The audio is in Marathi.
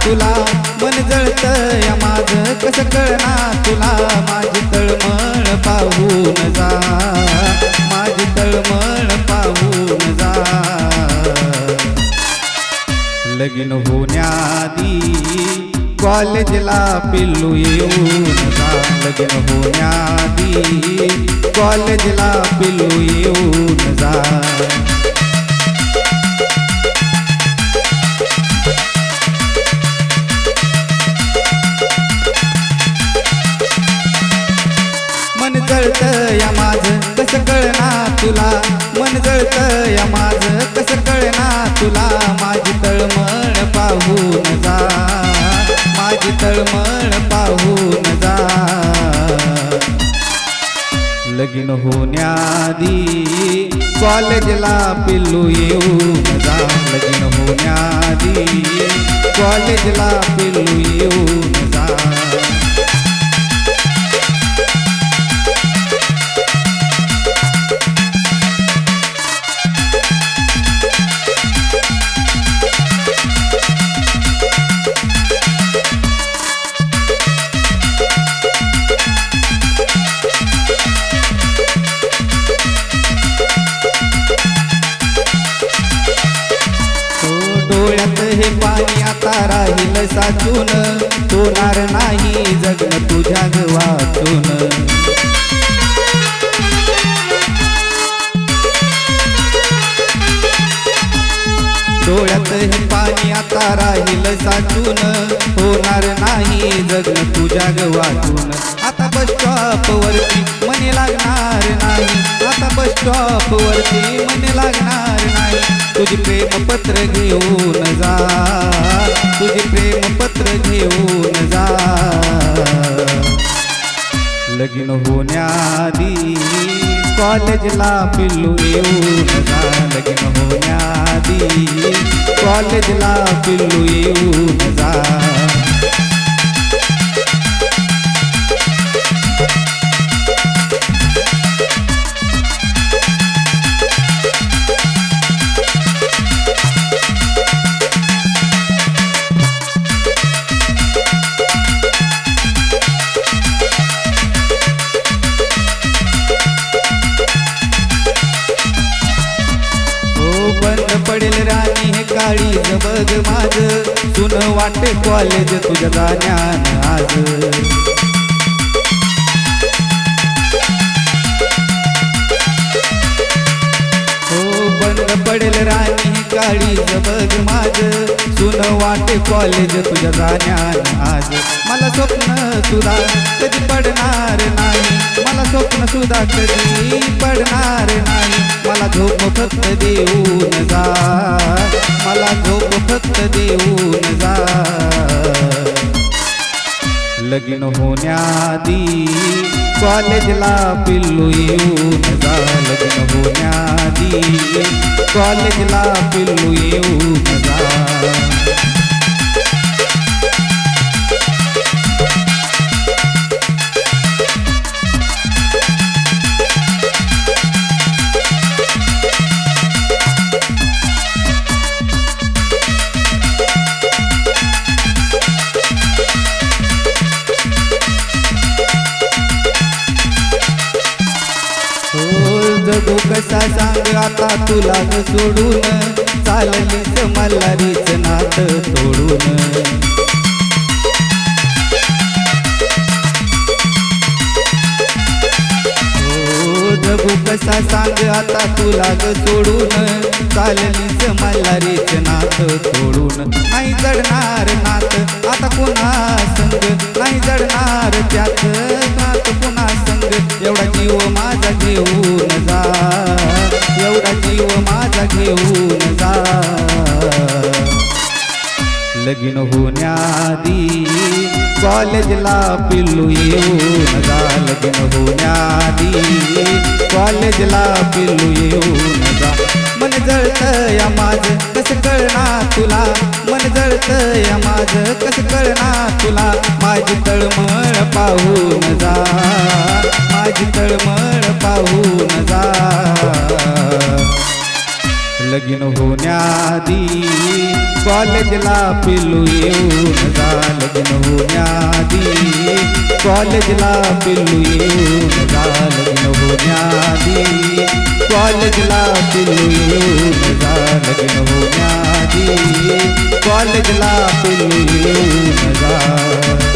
तुला मन जळतंय माझं कसं कळणार तुला माझी तळमळ पाहून जा माझी तळमळ पाहून जा लगीन होण्याआधी कॉलेजला पिल्लू येऊन जा लगीन होण्याआधी कॉलेजला पिल्लू येऊन जा मन जळतंय माझं कसं कळणार तुला मन जळतंय माझं कसं कळणार तुला माझी तळमळ पाहून जा माझी तळमळ पाहून जा लगीन होण्याआधी कॉलेजला पिल्लू येऊन जा लगीन होण्याआधी कॉलेजला पिल्लू येऊन जा डोळ्यात हे पाणी आता राहील साचून होणार नाही जगणं तुझ्या वाचून डोळ्यात हे पाणी आता राहील साचून होणार नाही जगणं तुझ्या वाचून आता बस स्टॉप वरती मने लागणार नाही आता बस स्टॉप वरती मने लागणार नाही तुझी प्रेमपत्र घेऊन जा तुझी प्रेमपत्र घेऊन जा लगीन होण्याआधी कॉलेजला पिल्लू येऊन जा लगीन होण्याआधी कॉलेजला पिल्लू येऊन जा बंद पडेल राणी हे काळीज बघ माझं तुन वाटे कॉलेज तुझ्या जाण्यान आज हो बंद पडेल राणी हे काळीज बघ माझं तुन वाटे कॉलेज तुझ्या जाण्यान आज मला स्वप्न सुद्धा कधी पडणार नाही मला स्वप्न सुद्धा कधी पडणार नाही मला झोप फक्त देऊन जा मला झोप फक्त देऊन जा लगीन होण्याआधी कॉलेजला पिल्लू येऊन जा लगीन होण्याआधी कॉलेजला पिल्लू येऊन जा जगू कसा सांग आता तुला सोडून चाललीच मल्हारीच नात तोडून जगू कसा सांग आता तुला सोडून चाललीच मल्हारीच नात तोडून नाही जडणार नात आता पुन्हा संग नाही जडणार त्यात नात पुन्हा संग एवढा जीव माझा घेऊन जा एवढा जीव माझा घेऊन जा लगीन होण्याआधी कॉलेजला पिल्लू येऊन जा लगीन होण्याआधी कॉलेजला पिल्लू येऊन जा मन जळतंय माझं कसं कळणार तुला मन जळतंय माझं कसं कळणार तुला माझी तळमळ पाहून जा माझी तळमळ पाहून जा लगीन होण्याआधी कॉलेजला पिल्लू येऊन जा. लगीन होण्याआधी कॉलेजला पिल्लू येऊन जा. लगीन होण्याआधी कॉलेजला पिल्लू येऊन जा. लगीन होण्याआधी कॉलेजला पिल्लू येऊन जा.